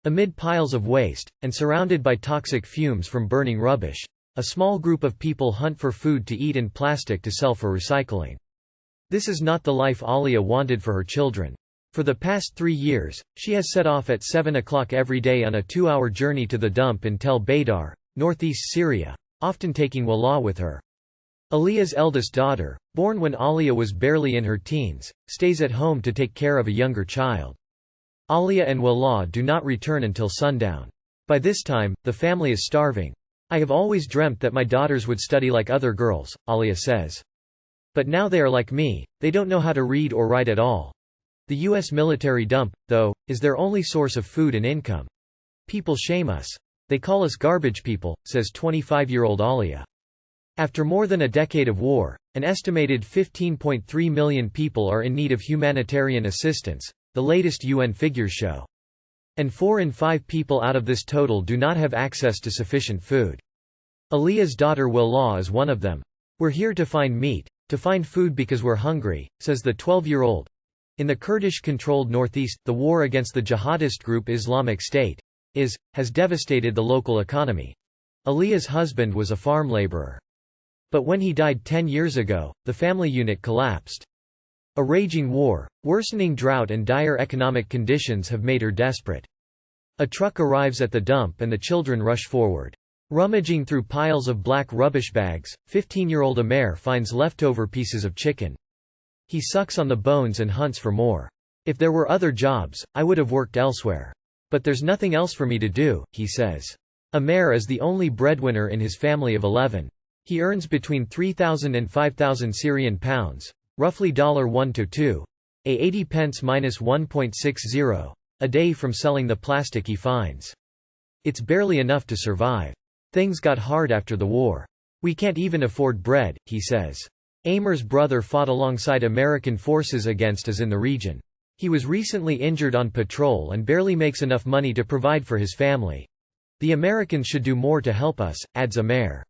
Amid piles of waste, and surrounded by toxic fumes from burning rubbish, a small group of people hunt for food to eat and plastic to sell for recycling. This is not the life Alia wanted for her children. For the past 3 years, she has set off at 7 o'clock every day on a 2-hour journey to the dump in Tel Baydar, northeast Syria, often taking Wallah with her. Alia's eldest daughter, born when Alia was barely in her teens, stays at home to take care of a younger child. Alia and Wallah do not return until sundown. By this time, the family is starving. "I have always dreamt that my daughters would study like other girls," Alia says. "But now they are like me, they don't know how to read or write at all." The U.S. military dump, though, is their only source of food and income. "People shame us. They call us garbage people," says 25-year-old Alia. After more than a decade of war, an estimated 15.3 million people are in need of humanitarian assistance, the latest UN figures show. And 4 in 5 people out of this total do not have access to sufficient food. Alia's daughter Wallah is one of them. "We're here to find meat, to find food because we're hungry," says the 12-year-old. In the Kurdish-controlled northeast, the war against the jihadist group Islamic State has devastated the local economy. Alia's husband was a farm laborer. But when he died 10 years ago, the family unit collapsed. A raging war, worsening drought and dire economic conditions have made her desperate. A truck arrives at the dump and the children rush forward. Rummaging through piles of black rubbish bags, 15-year-old Amer finds leftover pieces of chicken. He sucks on the bones and hunts for more. "If there were other jobs, I would have worked elsewhere. But there's nothing else for me to do," he says. Amer is the only breadwinner in his family of 11. He earns between 3,000 and 5,000 Syrian pounds, roughly $1 to $2, a 80 pence minus 1.60, a day from selling the plastic he finds. "It's barely enough to survive. Things got hard after the war. We can't even afford bread," he says. Amer's brother fought alongside American forces against us in the region. He was recently injured on patrol and barely makes enough money to provide for his family. "The Americans should do more to help us," adds Amer.